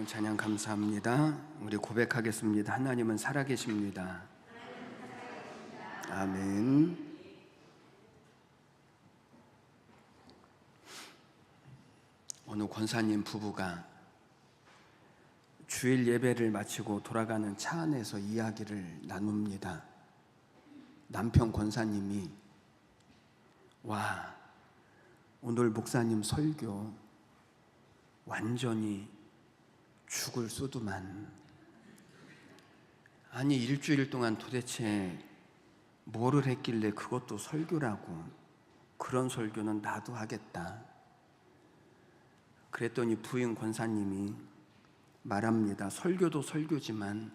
찬양 감사합니다. 우리 고백하겠습니다. 하나님은 살아계십니다. 아멘. 어느 권사님 부부가 주일 예배를 마치고 돌아가는 차 안에서 이야기를 나눕니다. 남편 권사님이 와, 오늘 목사님 설교 완전히 죽을 수두만. 아니, 일주일 동안 도대체 뭐를 했길래 그것도 설교라고. 그런 설교는 나도 하겠다. 그랬더니 부인 권사님이 말합니다. 설교도 설교지만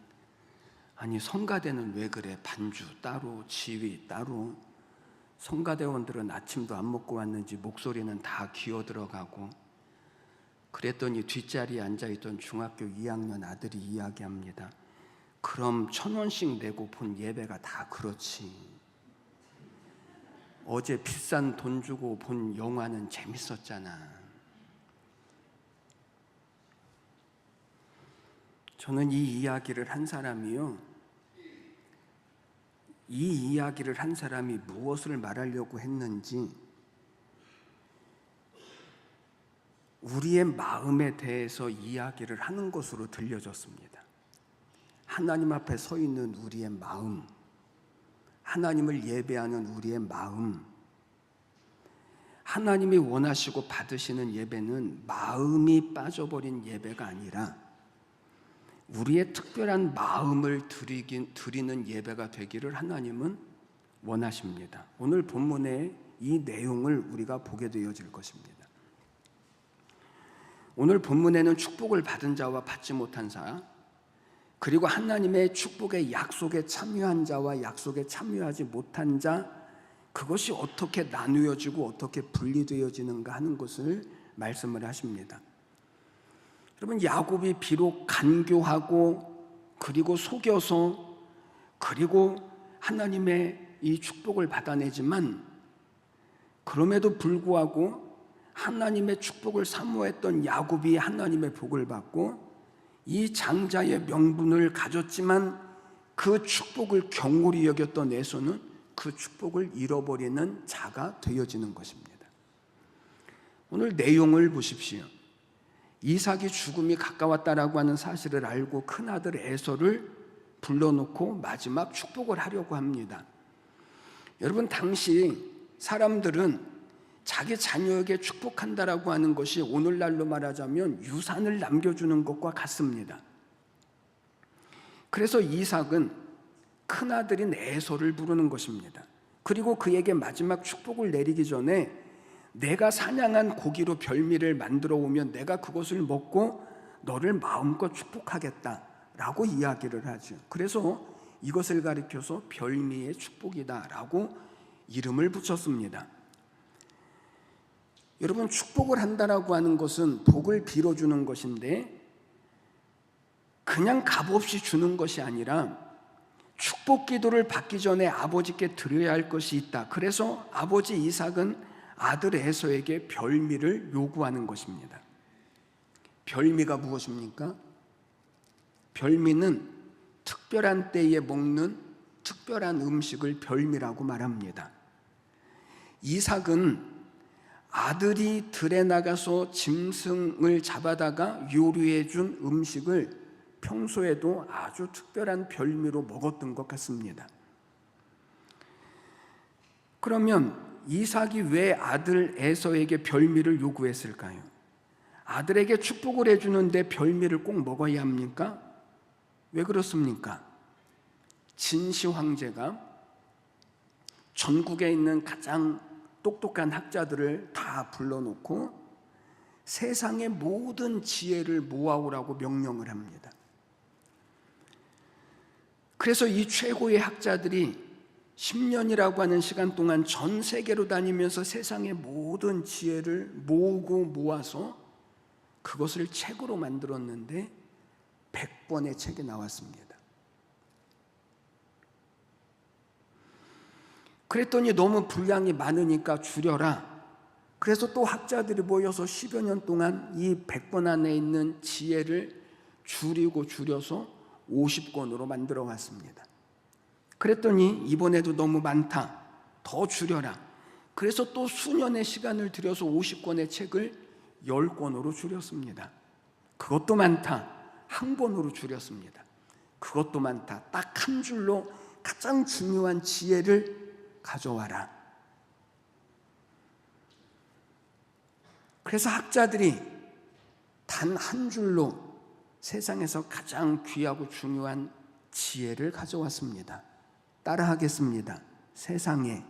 아니, 성가대는 왜 그래? 반주 따로, 지휘 따로. 성가대원들은 아침도 안 먹고 왔는지 목소리는 다 기어 들어가고. 그랬더니 뒷자리에 앉아있던 중학교 2학년 아들이 이야기합니다. 그럼 1,000원씩 내고 본 예배가 다 그렇지. 어제 비싼 돈 주고 본 영화는 재밌었잖아. 저는 이 이야기를 한 사람이요, 이 이야기를 한 사람이 무엇을 말하려고 했는지 우리의 마음에 대해서 이야기를 하는 것으로 들려졌습니다. 하나님 앞에 서 있는 우리의 마음, 하나님을 예배하는 우리의 마음, 하나님이 원하시고 받으시는 예배는 마음이 빠져버린 예배가 아니라 우리의 특별한 마음을 드리는 예배가 되기를 하나님은 원하십니다. 오늘 본문의 이 내용을 우리가 보게 되어질 것입니다. 오늘 본문에는 축복을 받은 자와 받지 못한 자, 그리고 하나님의 축복의 약속에 참여한 자와 약속에 참여하지 못한 자, 그것이 어떻게 나누어지고 어떻게 분리되어지는가 하는 것을 말씀을 하십니다. 여러분, 야곱이 비록 간교하고 그리고 속여서 그리고 하나님의 이 축복을 받아내지만, 그럼에도 불구하고 하나님의 축복을 사모했던 야곱이 하나님의 복을 받고 이 장자의 명분을 가졌지만 그 축복을 경홀히 여겼던 에서는 그 축복을 잃어버리는 자가 되어지는 것입니다. 오늘 내용을 보십시오. 이삭이 죽음이 가까웠다라고 하는 사실을 알고 큰아들 에서를 불러놓고 마지막 축복을 하려고 합니다. 여러분, 당시 사람들은 자기 자녀에게 축복한다라고 하는 것이 오늘날로 말하자면 유산을 남겨주는 것과 같습니다. 그래서 이삭은 큰아들인 에서를 부르는 것입니다. 그리고 그에게 마지막 축복을 내리기 전에 내가 사냥한 고기로 별미를 만들어 오면 내가 그것을 먹고 너를 마음껏 축복하겠다라고 이야기를 하죠. 그래서 이것을 가리켜서 별미의 축복이다라고 이름을 붙였습니다. 여러분, 축복을 한다라고 하는 것은 복을 빌어주는 것인데 그냥 값없이 주는 것이 아니라 축복 기도를 받기 전에 아버지께 드려야 할 것이 있다. 그래서 아버지 이삭은 아들 에서에게 별미를 요구하는 것입니다. 별미가 무엇입니까? 별미는 특별한 때에 먹는 특별한 음식을 별미라고 말합니다. 이삭은 아들이 들에 나가서 짐승을 잡아다가 요리해 준 음식을 평소에도 아주 특별한 별미로 먹었던 것 같습니다. 그러면 이삭이 왜 아들 에서에게 별미를 요구했을까요? 아들에게 축복을 해주는데 별미를 꼭 먹어야 합니까? 왜 그렇습니까? 진시 황제가 전국에 있는 가장 똑똑한 학자들을 다 불러놓고 세상의 모든 지혜를 모아오라고 명령을 합니다. 그래서 이 최고의 학자들이 10년이라고 하는 시간 동안 전 세계로 다니면서 세상의 모든 지혜를 모으고 모아서 그것을 책으로 만들었는데 100권의 책이 나왔습니다. 그랬더니 너무 분량이 많으니까 줄여라. 그래서 또 학자들이 모여서 10여 년 동안 이 100권 안에 있는 지혜를 줄여서 50권으로 만들어 왔습니다. 그랬더니 이번에도 너무 많다, 더 줄여라. 그래서 또 수년의 시간을 들여서 50권의 책을 10권으로 줄였습니다. 그것도 많다, 한 권으로 줄였습니다. 그것도 많다, 딱 한 줄로 가장 중요한 지혜를 가져와라. 그래서 학자들이 단 한 줄로 세상에서 가장 귀하고 중요한 지혜를 가져왔습니다. 따라하겠습니다. 세상에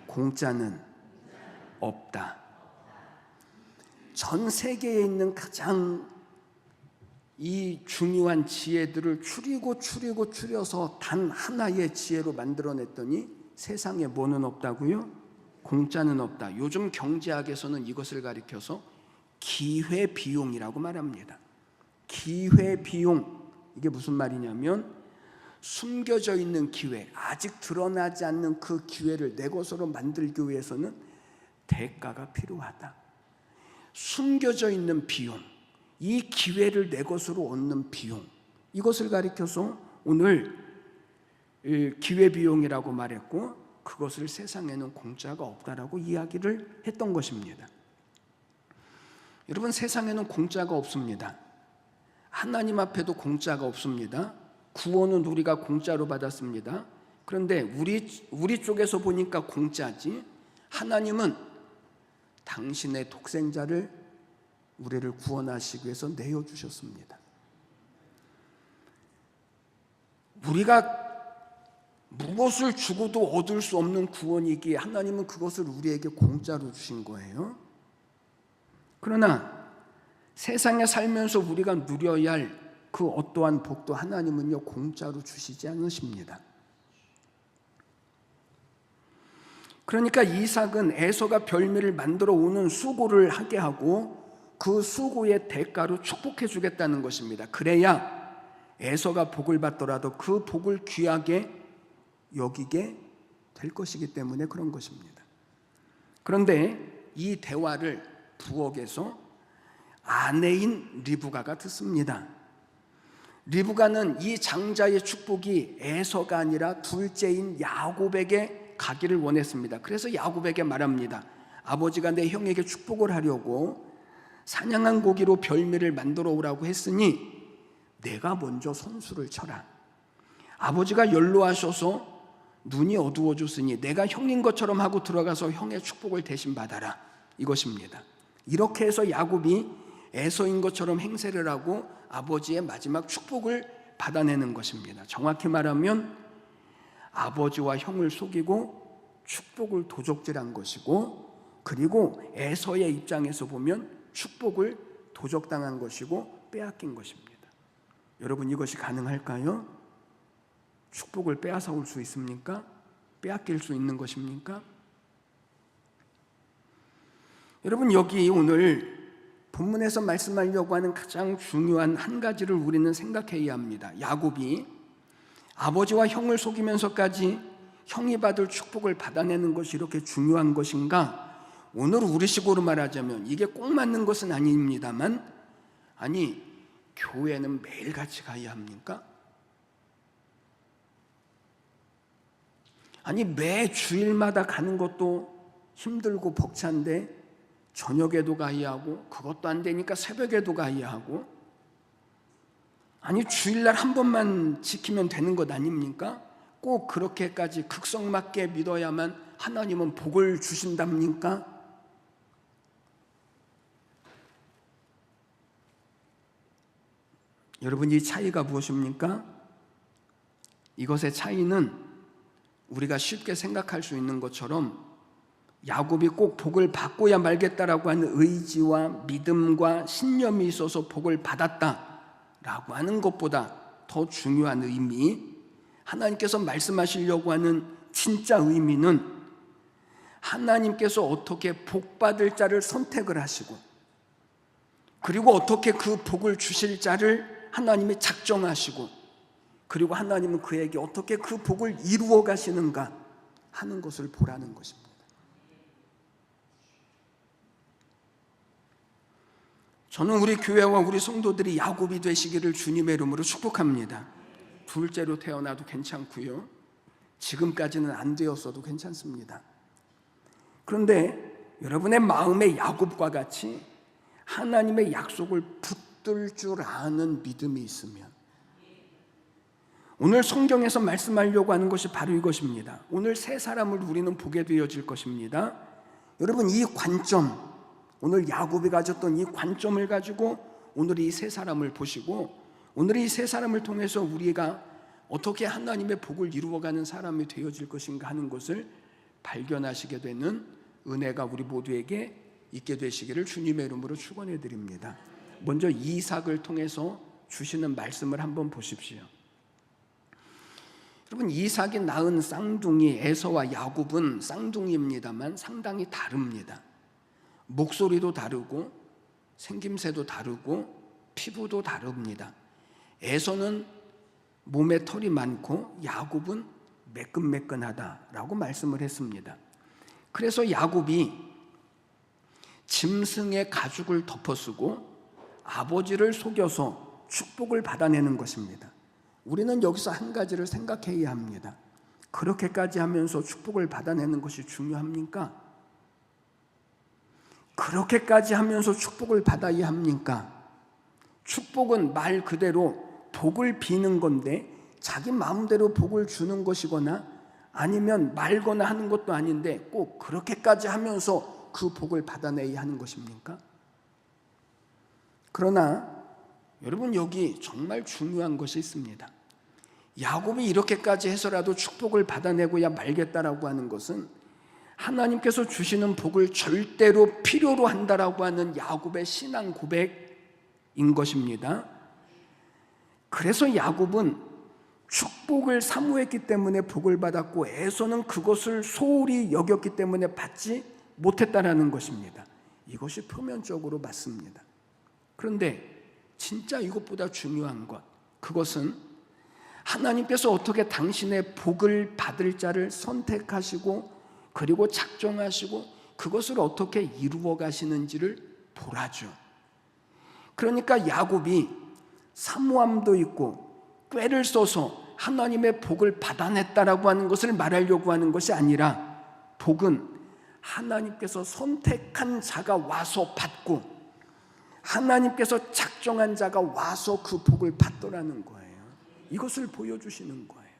공짜는 없다. 전 세계에 있는 가장 이 중요한 지혜들을 줄여서 단 하나의 지혜로 만들어냈더니 세상에 뭐는 없다고요? 공짜는 없다. 요즘 경제학에서는 이것을 가리켜서 기회비용이라고 말합니다. 기회비용, 이게 무슨 말이냐면 숨겨져 있는 기회, 아직 드러나지 않는 그 기회를 내 것으로 만들기 위해서는 대가가 필요하다. 숨겨져 있는 비용, 이 기회를 내 것으로 얻는 비용, 이것을 가리켜서 오늘 기회비용이라고 말했고, 그것을 세상에는 공짜가 없다라고 이야기를 했던 것입니다. 여러분, 세상에는 공짜가 없습니다. 하나님 앞에도 공짜가 없습니다. 구원은 우리가 공짜로 받았습니다. 그런데 우리 쪽에서 보니까 공짜지, 하나님은 당신의 독생자를 우리를 구원하시기 위해서 내어주셨습니다. 우리가 무엇을 주고도 얻을 수 없는 구원이기에 하나님은 그것을 우리에게 공짜로 주신 거예요. 그러나 세상에 살면서 우리가 누려야 할 그 어떠한 복도 하나님은요 공짜로 주시지 않으십니다. 그러니까 이삭은 에서가 별미를 만들어 오는 수고를 하게 하고 그 수고의 대가로 축복해 주겠다는 것입니다. 그래야 에서가 복을 받더라도 그 복을 귀하게 여기게 될 것이기 때문에 그런 것입니다. 그런데 이 대화를 부엌에서 아내인 리브가가 듣습니다. 리브가는 이 장자의 축복이 에서가 아니라 둘째인 야곱에게 가기를 원했습니다. 그래서 야곱에게 말합니다. 아버지가 내 형에게 축복을 하려고 사냥한 고기로 별미를 만들어 오라고 했으니 내가 먼저 손수를 쳐라. 아버지가 연로하셔서 눈이 어두워졌으니 내가 형인 것처럼 하고 들어가서 형의 축복을 대신 받아라, 이것입니다. 이렇게 해서 야곱이 에서인 것처럼 행세를 하고 아버지의 마지막 축복을 받아내는 것입니다. 정확히 말하면 아버지와 형을 속이고 축복을 도적질한 것이고, 그리고 에서의 입장에서 보면 축복을 도적당한 것이고 빼앗긴 것입니다. 여러분, 이것이 가능할까요? 축복을 빼앗아 올 수 있습니까? 빼앗길 수 있는 것입니까? 여러분, 여기 오늘 본문에서 말씀하려고 하는 가장 중요한 한 가지를 우리는 생각해야 합니다. 야곱이 아버지와 형을 속이면서까지 형이 받을 축복을 받아내는 것이 이렇게 중요한 것인가? 오늘 우리식으로 말하자면 이게 꼭 맞는 것은 아닙니다만, 아니, 교회는 매일같이 가야 합니까? 아니, 매 주일마다 가는 것도 힘들고 벅찬데 저녁에도 가야 하고, 그것도 안 되니까 새벽에도 가야 하고, 아니, 주일날 한 번만 지키면 되는 것 아닙니까? 꼭 그렇게까지 극성맞게 믿어야만 하나님은 복을 주신답니까? 여러분, 이 차이가 무엇입니까? 이것의 차이는 우리가 쉽게 생각할 수 있는 것처럼 야곱이 꼭 복을 받고야 말겠다라고 하는 의지와 믿음과 신념이 있어서 복을 받았다라고 하는 것보다 더 중요한 의미, 하나님께서 말씀하시려고 하는 진짜 의미는 하나님께서 어떻게 복 받을 자를 선택을 하시고, 그리고 어떻게 그 복을 주실 자를 하나님이 작정하시고, 그리고 하나님은 그에게 어떻게 그 복을 이루어 가시는가 하는 것을 보라는 것입니다. 저는 우리 교회와 우리 성도들이 야곱이 되시기를 주님의 이름으로 축복합니다. 둘째로 태어나도 괜찮고요, 지금까지는 안 되었어도 괜찮습니다. 그런데 여러분의 마음에 야곱과 같이 하나님의 약속을 붙들 줄 아는 믿음이 있으면, 오늘 성경에서 말씀하려고 하는 것이 바로 이것입니다. 오늘 세 사람을 우리는 보게 되어질 것입니다. 여러분, 이 관점, 오늘 야곱이 가졌던 이 관점을 가지고 오늘 이 세 사람을 보시고, 오늘 이 세 사람을 통해서 우리가 어떻게 하나님의 복을 이루어가는 사람이 되어질 것인가 하는 것을 발견하시게 되는 은혜가 우리 모두에게 있게 되시기를 주님의 이름으로 축원해 드립니다. 먼저 이삭을 통해서 주시는 말씀을 한번 보십시오. 여러분, 이삭이 낳은 쌍둥이 에서와 야곱은 쌍둥이입니다만 상당히 다릅니다. 목소리도 다르고 생김새도 다르고 피부도 다릅니다. 에서는 몸에 털이 많고 야곱은 매끈매끈하다라고 말씀을 했습니다. 그래서 야곱이 짐승의 가죽을 덮어쓰고 아버지를 속여서 축복을 받아내는 것입니다. 우리는 여기서 한 가지를 생각해야 합니다. 그렇게까지 하면서 축복을 받아내는 것이 중요합니까? 그렇게까지 하면서 축복을 받아야 합니까? 축복은 말 그대로 복을 비는 건데 자기 마음대로 복을 주는 것이거나 아니면 말거나 하는 것도 아닌데 꼭 그렇게까지 하면서 그 복을 받아내야 하는 것입니까? 그러나 여러분, 여기 정말 중요한 것이 있습니다. 야곱이 이렇게까지 해서라도 축복을 받아내고야 말겠다라고 하는 것은 하나님께서 주시는 복을 절대로 필요로 한다라고 하는 야곱의 신앙 고백인 것입니다. 그래서 야곱은 축복을 사모했기 때문에 복을 받았고 에서는 그것을 소홀히 여겼기 때문에 받지 못했다라는 것입니다. 이것이 표면적으로 맞습니다. 그런데 진짜 이것보다 중요한 것, 그것은 하나님께서 어떻게 당신의 복을 받을 자를 선택하시고 그리고 작정하시고 그것을 어떻게 이루어 가시는지를 보라죠. 그러니까 야곱이 사모함도 있고 꾀를 써서 하나님의 복을 받아냈다라고 하는 것을 말하려고 하는 것이 아니라, 복은 하나님께서 선택한 자가 와서 받고 하나님께서 작정한 자가 와서 그 복을 받더라는 거예요. 이것을 보여주시는 거예요.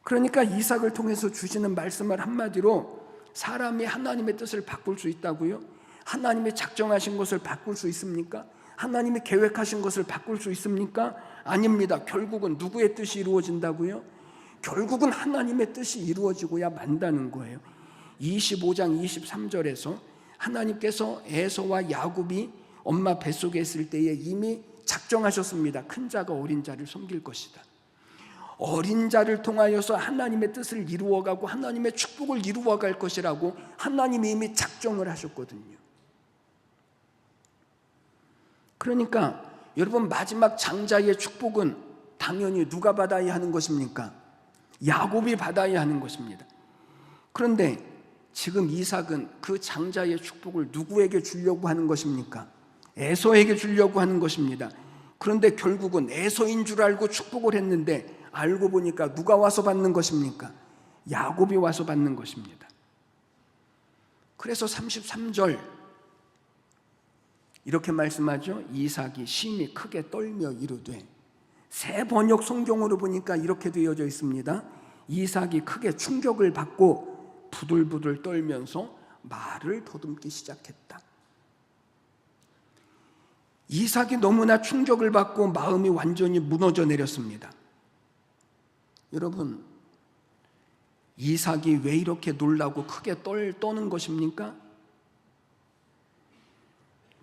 그러니까 이삭을 통해서 주시는 말씀을 한마디로, 사람이 하나님의 뜻을 바꿀 수 있다고요? 하나님이 작정하신 것을 바꿀 수 있습니까? 하나님이 계획하신 것을 바꿀 수 있습니까? 아닙니다. 결국은 누구의 뜻이 이루어진다고요? 결국은 하나님의 뜻이 이루어지고야 만다는 거예요. 25장 23절에서 하나님께서 에서와 야곱이 엄마 뱃속에 있을 때에 이미 작정하셨습니다. 큰 자가 어린 자를 섬길 것이다. 어린 자를 통하여서 하나님의 뜻을 이루어가고 하나님의 축복을 이루어갈 것이라고 하나님이 이미 작정을 하셨거든요. 그러니까 여러분, 마지막 장자의 축복은 당연히 누가 받아야 하는 것입니까? 야곱이 받아야 하는 것입니다. 그런데 지금 이삭은 그 장자의 축복을 누구에게 주려고 하는 것입니까? 에서에게 주려고 하는 것입니다. 그런데 결국은 에서인 줄 알고 축복을 했는데 알고 보니까 누가 와서 받는 것입니까? 야곱이 와서 받는 것입니다. 그래서 33절 이렇게 말씀하죠. 이삭이 심히 크게 떨며 이르되, 새 번역 성경으로 보니까 이렇게 되어져 있습니다. 이삭이 크게 충격을 받고 부들부들 떨면서 말을 더듬기 시작했다. 이삭이 너무나 충격을 받고 마음이 완전히 무너져 내렸습니다. 여러분, 이삭이 왜 이렇게 놀라고 크게 떠는 것입니까?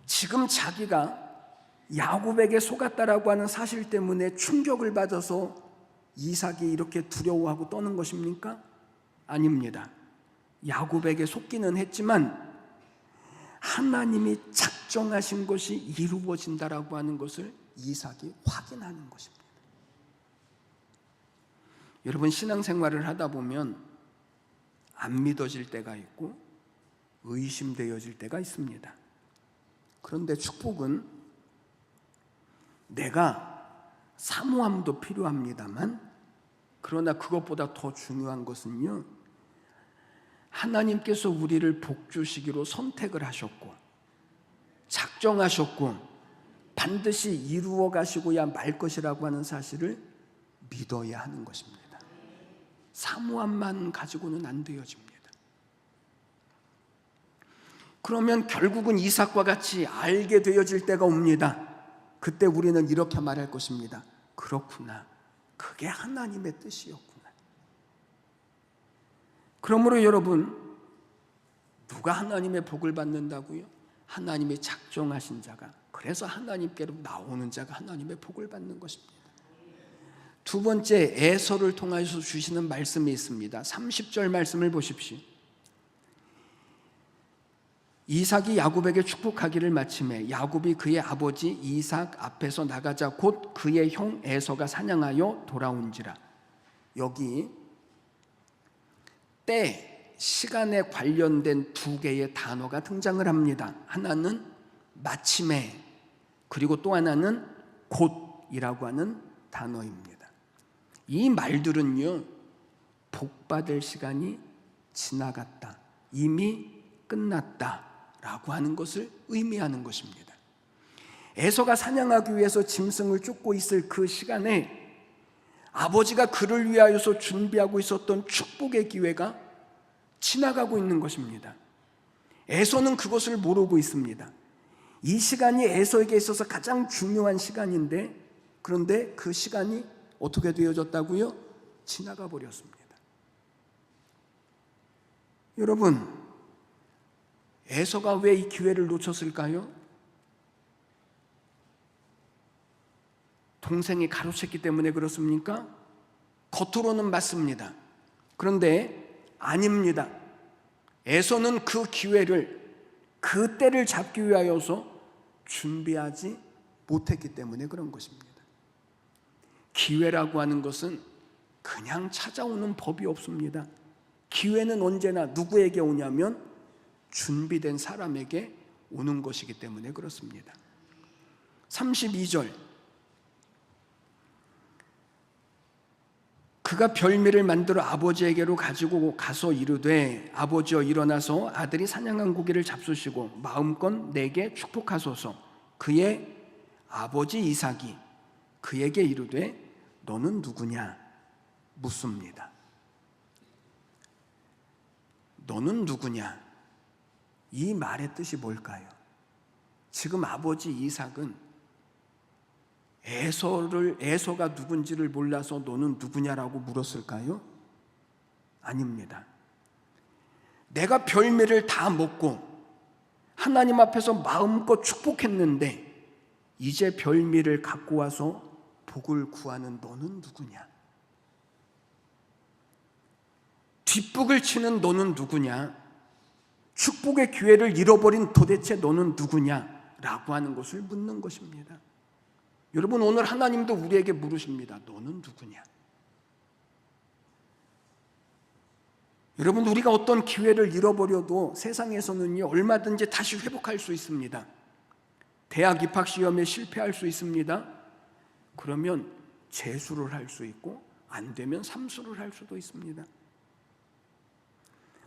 지금 자기가 야곱에게 속았다라고 하는 사실 때문에 충격을 받아서 이삭이 이렇게 두려워하고 떠는 것입니까? 아닙니다. 야곱에게 속기는 했지만 하나님이 작정하신 것이 이루어진다라고 하는 것을 이삭이 확인하는 것입니다. 여러분, 신앙생활을 하다 보면 안 믿어질 때가 있고 의심되어질 때가 있습니다. 그런데 축복은 내가 사모함도 필요합니다만, 그러나 그것보다 더 중요한 것은요, 하나님께서 우리를 복주시기로 선택을 하셨고 작정하셨고 반드시 이루어 가시고야 말 것이라고 하는 사실을 믿어야 하는 것입니다. 사모함만 가지고는 안 되어집니다. 그러면 결국은 이삭과 같이 알게 되어질 때가 옵니다. 그때 우리는 이렇게 말할 것입니다. 그렇구나, 그게 하나님의 뜻이었구나. 그러므로 여러분, 누가 하나님의 복을 받는다고요? 하나님이 작정하신 자가, 그래서 하나님께로 나오는 자가 하나님의 복을 받는 것입니다. 두 번째, 에서를 통해서 주시는 말씀이 있습니다. 30절 말씀을 보십시오. 이삭이 야곱에게 축복하기를 마침에 야곱이 그의 아버지 이삭 앞에서 나가자 곧 그의 형 에서가 사냥하여 돌아온지라. 여기 때, 시간에 관련된 두 개의 단어가 등장을 합니다. 하나는 마침에, 그리고 또 하나는 곧이라고 하는 단어입니다. 이 말들은요, 복받을 시간이 지나갔다, 이미 끝났다 라고 하는 것을 의미하는 것입니다. 에서가 사냥하기 위해서 짐승을 쫓고 있을 그 시간에 아버지가 그를 위하여서 준비하고 있었던 축복의 기회가 지나가고 있는 것입니다. 에서는 그것을 모르고 있습니다. 이 시간이 에서에게 있어서 가장 중요한 시간인데, 그런데 그 시간이 어떻게 되어졌다고요? 지나가 버렸습니다. 여러분, 에서가 왜 이 기회를 놓쳤을까요? 동생이 가로챘기 때문에 그렇습니까? 겉으로는 맞습니다. 그런데 아닙니다. 에서는 그 기회를, 그 때를 잡기 위하여서 준비하지 못했기 때문에 그런 것입니다. 기회라고 하는 것은 그냥 찾아오는 법이 없습니다. 기회는 언제나 누구에게 오냐면 준비된 사람에게 오는 것이기 때문에 그렇습니다. 32절, 그가 별미를 만들어 아버지에게로 가지고 가서 이르되 아버지여 일어나서 아들이 사냥한 고기를 잡수시고 마음껏 내게 축복하소서. 그의 아버지 이삭이 그에게 이르되 너는 누구냐 묻습니다. 너는 누구냐? 이 말의 뜻이 뭘까요? 지금 아버지 이삭은 에서가 누군지를 몰라서 너는 누구냐라고 물었을까요? 아닙니다. 내가 별미를 다 먹고 하나님 앞에서 마음껏 축복했는데 이제 별미를 갖고 와서 복을 구하는 너는 누구냐? 뒷북을 치는 너는 누구냐? 축복의 기회를 잃어버린 도대체 너는 누구냐? 라고 하는 것을 묻는 것입니다. 여러분, 오늘 하나님도 우리에게 물으십니다. 너는 누구냐? 여러분, 우리가 어떤 기회를 잃어버려도 세상에서는요, 얼마든지 다시 회복할 수 있습니다. 대학 입학 시험에 실패할 수 있습니다. 그러면 재수를 할 수 있고 안 되면 삼수를 할 수도 있습니다.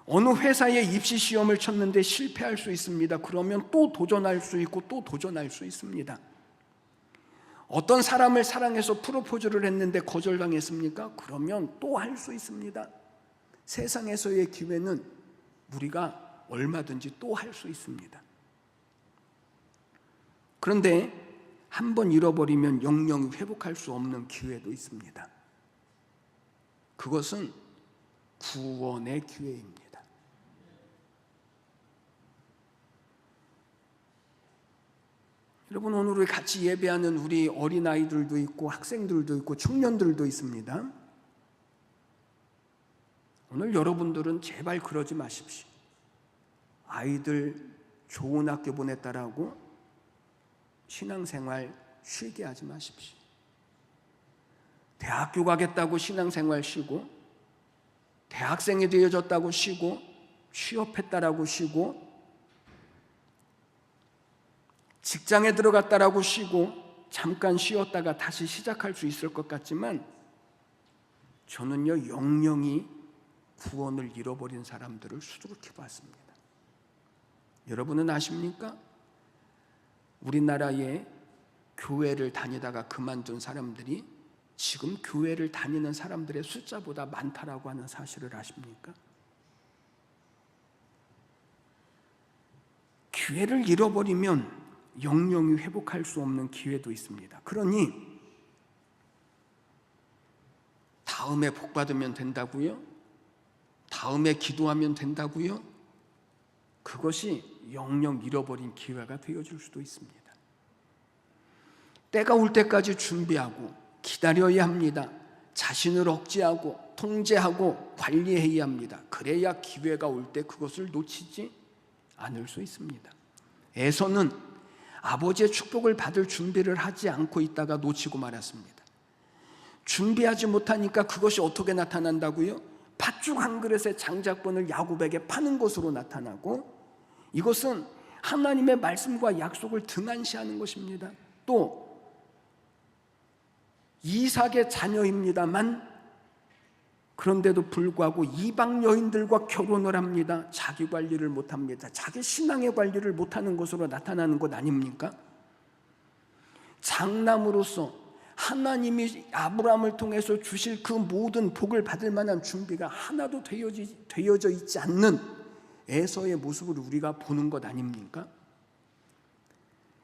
어느 회사에 입시 시험을 쳤는데 실패할 수 있습니다. 그러면 또 도전할 수 있고 또 도전할 수 있습니다. 어떤 사람을 사랑해서 프로포즈를 했는데 거절당했습니까? 그러면 또 할 수 있습니다. 세상에서의 기회는 우리가 얼마든지 또 할 수 있습니다. 그런데 한번 잃어버리면 영영이 회복할 수 없는 기회도 있습니다. 그것은 구원의 기회입니다. 여러분, 오늘 우리 같이 예배하는 우리 어린아이들도 있고 학생들도 있고 청년들도 있습니다. 오늘 여러분들은 제발 그러지 마십시오. 아이들 좋은 학교 보냈다라고 신앙생활 쉬게 하지 마십시오. 대학교 가겠다고 신앙생활 쉬고, 대학생이 되어졌다고 쉬고, 취업했다라고 쉬고, 직장에 들어갔다라고 쉬고 잠깐 쉬었다가 다시 시작할 수 있을 것 같지만 저는요, 영영이 구원을 잃어버린 사람들을 수두룩해 봤습니다. 여러분은 아십니까? 우리나라에 교회를 다니다가 그만둔 사람들이 지금 교회를 다니는 사람들의 숫자보다 많다라고 하는 사실을 아십니까? 기회를 잃어버리면 영영이 회복할 수 없는 기회도 있습니다. 그러니 다음에 복 받으면 된다고요? 다음에 기도하면 된다고요? 그것이 영영 잃어버린 기회가 되어줄 수도 있습니다. 때가 올 때까지 준비하고 기다려야 합니다. 자신을 억제하고 통제하고 관리해야 합니다. 그래야 기회가 올 때 그것을 놓치지 않을 수 있습니다. 에서는 아버지의 축복을 받을 준비를 하지 않고 있다가 놓치고 말았습니다. 준비하지 못하니까 그것이 어떻게 나타난다고요? 팥죽 한 그릇의 장작본을 야곱에게 파는 것으로 나타나고, 이것은 하나님의 말씀과 약속을 등한시하는 것입니다. 또 이삭의 자녀입니다만 그런데도 불구하고 이방 여인들과 결혼을 합니다. 자기 관리를 못합니다. 자기 신앙의 관리를 못하는 것으로 나타나는 것 아닙니까? 장남으로서 하나님이 아브라함을 통해서 주실 그 모든 복을 받을 만한 준비가 하나도 되어져 있지 않는 에서의 모습을 우리가 보는 것 아닙니까?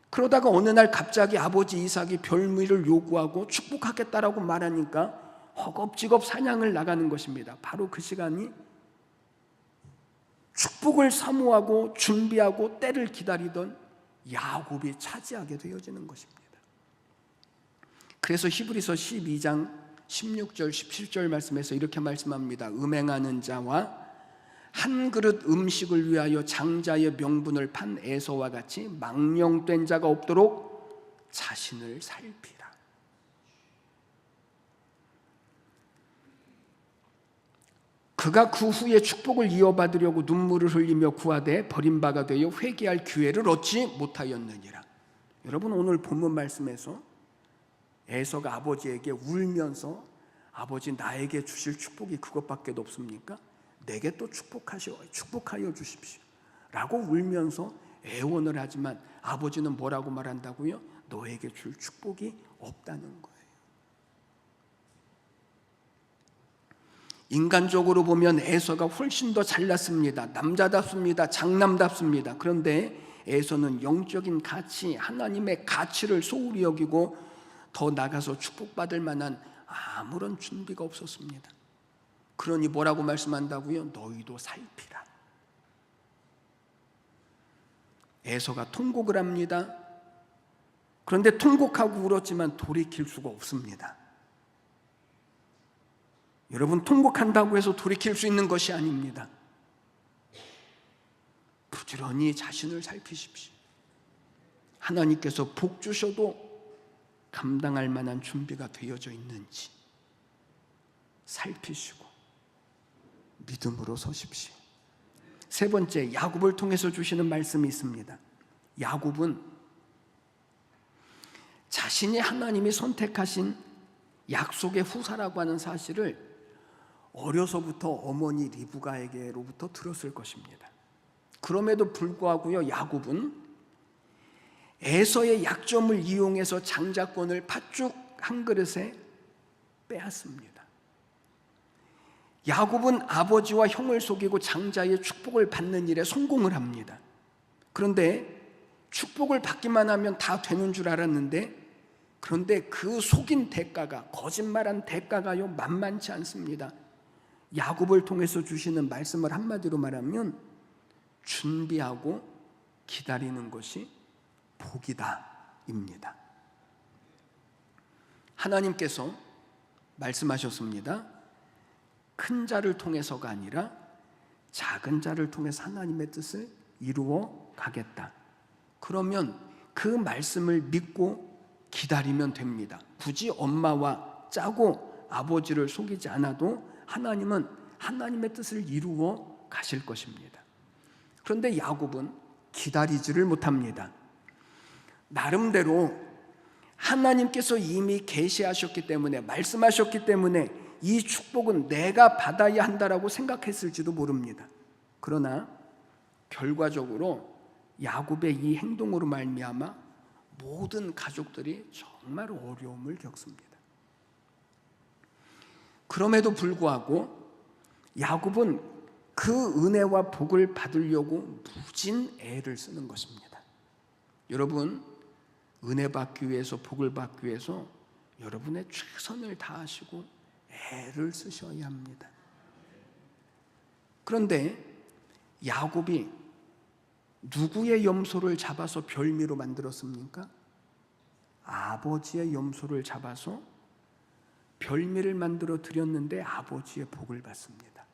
그러다가 어느 날 갑자기 아버지 이삭이 별미를 요구하고 축복하겠다라고 말하니까 허겁지겁 사냥을 나가는 것입니다. 바로 그 시간이 축복을 사모하고 준비하고 때를 기다리던 야곱이 차지하게 되어지는 것입니다. 그래서 히브리서 12장 16절 17절 말씀에서 이렇게 말씀합니다. 음행하는 자와 한 그릇 음식을 위하여 장자의 명분을 판 에서와 같이 망령된 자가 없도록 자신을 살피라. 그가 그 후에 축복을 이어받으려고 눈물을 흘리며 구하되 버림바가 되어 회개할 기회를 얻지 못하였느니라. 여러분, 오늘 본문 말씀에서 에서가 아버지에게 울면서 아버지, 나에게 주실 축복이 그것밖에 없습니까? 내게 또 축복하여 주십시오 라고 울면서 애원을 하지만 아버지는 뭐라고 말한다고요? 너에게 줄 축복이 없다는 거예요. 인간적으로 보면 에서가 훨씬 더 잘났습니다. 남자답습니다. 장남답습니다. 그런데 에서는 영적인 가치, 하나님의 가치를 소홀히 여기고 더 나가서 축복받을 만한 아무런 준비가 없었습니다. 그러니 뭐라고 말씀한다고요? 너희도 살피라. 에서가 통곡을 합니다. 그런데 통곡하고 울었지만 돌이킬 수가 없습니다. 여러분, 통곡한다고 해서 돌이킬 수 있는 것이 아닙니다. 부지런히 자신을 살피십시오. 하나님께서 복 주셔도 감당할 만한 준비가 되어져 있는지 살피시고 믿음으로 서십시오. 세 번째, 야곱을 통해서 주시는 말씀이 있습니다. 야곱은 자신이 하나님이 선택하신 약속의 후사라고 하는 사실을 어려서부터 어머니 리브가에게로부터 들었을 것입니다. 그럼에도 불구하고요, 야곱은 에서의 약점을 이용해서 장자권을 팥죽 한 그릇에 빼앗습니다. 야곱은 아버지와 형을 속이고 장자의 축복을 받는 일에 성공을 합니다. 그런데 축복을 받기만 하면 다 되는 줄 알았는데, 그런데 그 속인 대가가, 거짓말한 대가가요, 만만치 않습니다. 야곱을 통해서 주시는 말씀을 한마디로 말하면 준비하고 기다리는 것이 복이다 입니다. 하나님께서 말씀하셨습니다. 큰 자를 통해서가 아니라 작은 자를 통해서 하나님의 뜻을 이루어 가겠다. 그러면 그 말씀을 믿고 기다리면 됩니다. 굳이 엄마와 짜고 아버지를 속이지 않아도 하나님은 하나님의 뜻을 이루어 가실 것입니다. 그런데 야곱은 기다리지를 못합니다. 나름대로 하나님께서 이미 계시하셨기 때문에, 말씀하셨기 때문에 이 축복은 내가 받아야 한다라고 생각했을지도 모릅니다. 그러나 결과적으로 야곱의 이 행동으로 말미암아 모든 가족들이 정말 어려움을 겪습니다. 그럼에도 불구하고 야곱은 그 은혜와 복을 받으려고 무진 애를 쓰는 것입니다. 여러분, 은혜 받기 위해서, 복을 받기 위해서 여러분의 최선을 다하시고 애를 쓰셔야 합니다. 그런데 야곱이 누구의 염소를 잡아서 별미로 만들었습니까? 아버지의 염소를 잡아서 별미를 만들어 드렸는데 아버지의 복을 받습니다.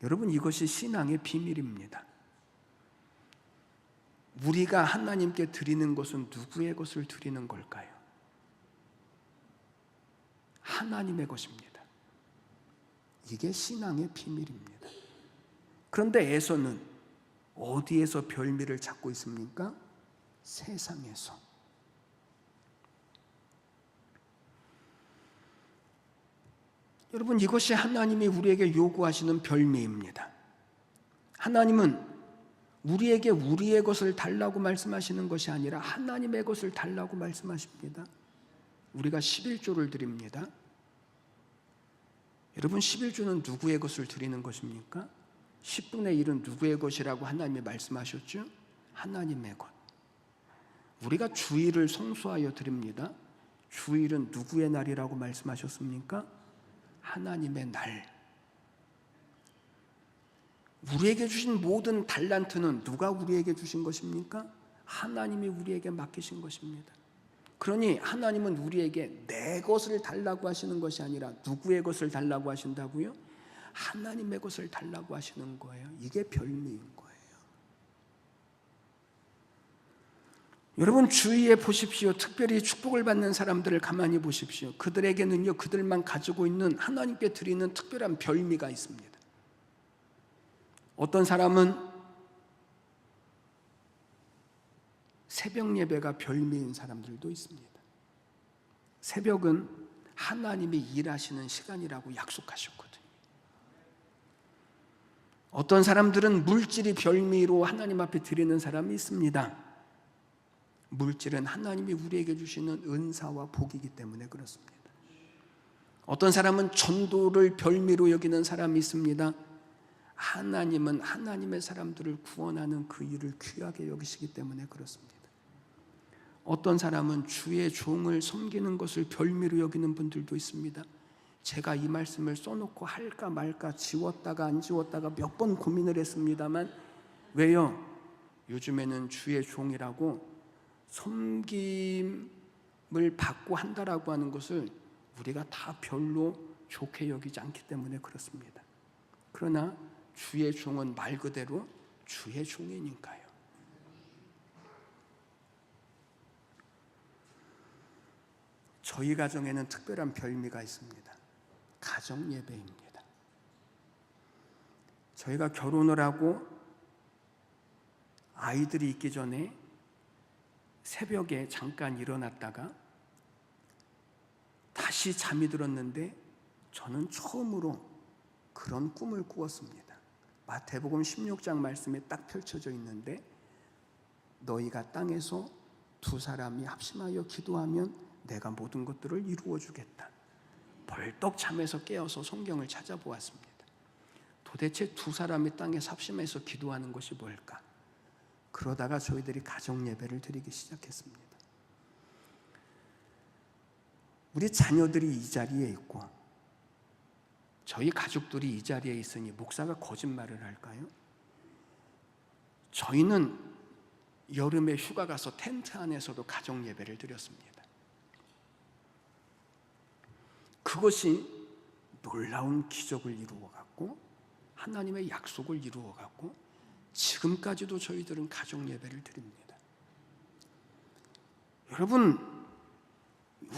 여러분, 이것이 신앙의 비밀입니다. 우리가 하나님께 드리는 것은 누구의 것을 드리는 걸까요? 하나님의 것입니다. 이게 신앙의 비밀입니다. 그런데 에서는 어디에서 별미를 찾고 있습니까? 세상에서. 여러분, 이것이 하나님이 우리에게 요구하시는 별미입니다. 하나님은 우리에게 우리의 것을 달라고 말씀하시는 것이 아니라 하나님의 것을 달라고 말씀하십니다. 우리가 11조를 드립니다. 여러분, 11조는 누구의 것을 드리는 것입니까? 10분의 1은 누구의 것이라고 하나님이 말씀하셨죠? 하나님의 것. 우리가 주일을 성수하여 드립니다. 주일은 누구의 날이라고 말씀하셨습니까? 하나님의 날. 우리에게 주신 모든 달란트는 누가 우리에게 주신 것입니까? 하나님이 우리에게 맡기신 것입니다. 그러니 하나님은 우리에게 내 것을 달라고 하시는 것이 아니라 누구의 것을 달라고 하신다고요? 하나님의 것을 달라고 하시는 거예요. 이게 별미인 거예요. 여러분, 주위에 보십시오. 특별히 축복을 받는 사람들을 가만히 보십시오. 그들에게는요, 그들만 가지고 있는 하나님께 드리는 특별한 별미가 있습니다. 어떤 사람은 새벽 예배가 별미인 사람들도 있습니다. 새벽은 하나님이 일하시는 시간이라고 약속하셨거든요. 어떤 사람들은 물질이 별미로 하나님 앞에 드리는 사람이 있습니다. 물질은 하나님이 우리에게 주시는 은사와 복이기 때문에 그렇습니다. 어떤 사람은 전도를 별미로 여기는 사람이 있습니다. 하나님은 하나님의 사람들을 구원하는 그 일을 귀하게 여기시기 때문에 그렇습니다. 어떤 사람은 주의 종을 섬기는 것을 별미로 여기는 분들도 있습니다. 제가 이 말씀을 써놓고 할까 말까 지웠다가 안 지웠다가 몇 번 고민을 했습니다만, 왜요? 요즘에는 주의 종이라고 섬김을 받고 한다라고 하는 것을 우리가 다 별로 좋게 여기지 않기 때문에 그렇습니다. 그러나 주의 종은 말 그대로 주의 종이니까요. 저희 가정에는 특별한 별미가 있습니다. 가정 예배입니다. 저희가 결혼을 하고 아이들이 있기 전에 새벽에 잠깐 일어났다가 다시 잠이 들었는데 저는 처음으로 그런 꿈을 꾸었습니다. 마태복음 16장 말씀에 딱 펼쳐져 있는데, 너희가 땅에서 두 사람이 합심하여 기도하면 내가 모든 것들을 이루어 주겠다. 벌떡 잠에서 깨어서 성경을 찾아보았습니다. 도대체 두 사람이 땅에서 합심해서 기도하는 것이 뭘까? 그러다가 저희들이 가정 예배를 드리기 시작했습니다. 우리 자녀들이 이 자리에 있고 저희 가족들이 이 자리에 있으니 목사가 거짓말을 할까요? 저희는 여름에 휴가 가서 텐트 안에서도 가정 예배를 드렸습니다. 그것이 놀라운 기적을 이루어갔고 하나님의 약속을 이루어갔고 지금까지도 저희들은 가정 예배를 드립니다. 여러분,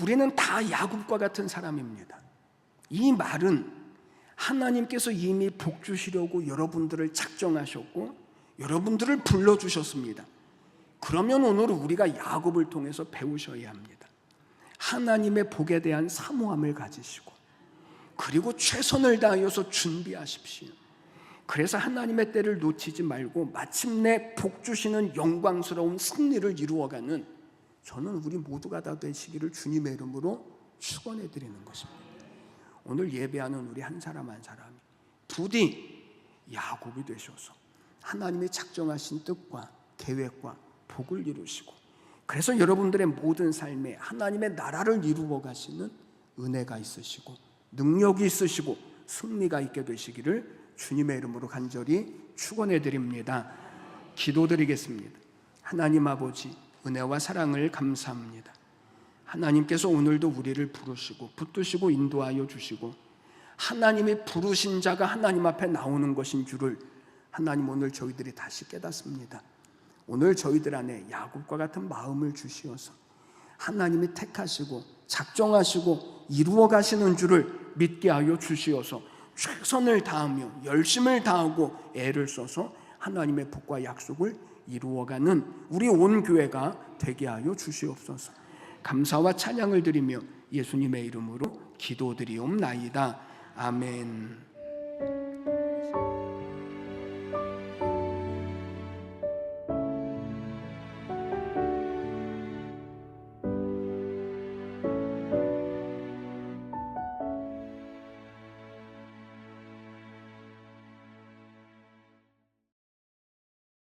우리는 다 야곱과 같은 사람입니다. 이 말은 하나님께서 이미 복 주시려고 여러분들을 작정하셨고 여러분들을 불러주셨습니다. 그러면 오늘 우리가 야곱을 통해서 배우셔야 합니다. 하나님의 복에 대한 사모함을 가지시고, 그리고 최선을 다하여서 준비하십시오. 그래서 하나님의 때를 놓치지 말고 마침내 복 주시는 영광스러운 승리를 이루어가는, 저는 우리 모두가 다 되시기를 주님의 이름으로 축원해 드리는 것입니다. 오늘 예배하는 우리 한 사람 한 사람이 부디 야곱이 되셔서 하나님이 작정하신 뜻과 계획과 복을 이루시고, 그래서 여러분들의 모든 삶에 하나님의 나라를 이루어 가시는 은혜가 있으시고 능력이 있으시고 승리가 있게 되시기를 주님의 이름으로 간절히 축원해 드립니다. 기도드리겠습니다. 하나님 아버지, 은혜와 사랑을 감사합니다. 하나님께서 오늘도 우리를 부르시고 붙드시고 인도하여 주시고, 하나님이 부르신 자가 하나님 앞에 나오는 것인 줄을 하나님 오늘 저희들이 다시 깨닫습니다. 오늘 저희들 안에 야곱과 같은 마음을 주시어서 하나님이 택하시고 작정하시고 이루어 가시는 줄을 믿게 하여 주시어서 최선을 다하며 열심을 다하고 애를 써서 하나님의 복과 약속을 이루어가는 우리 온 교회가 되게 하여 주시옵소서. 감사와 찬양을 드리며 예수님의 이름으로 기도드리옵나이다. 아멘.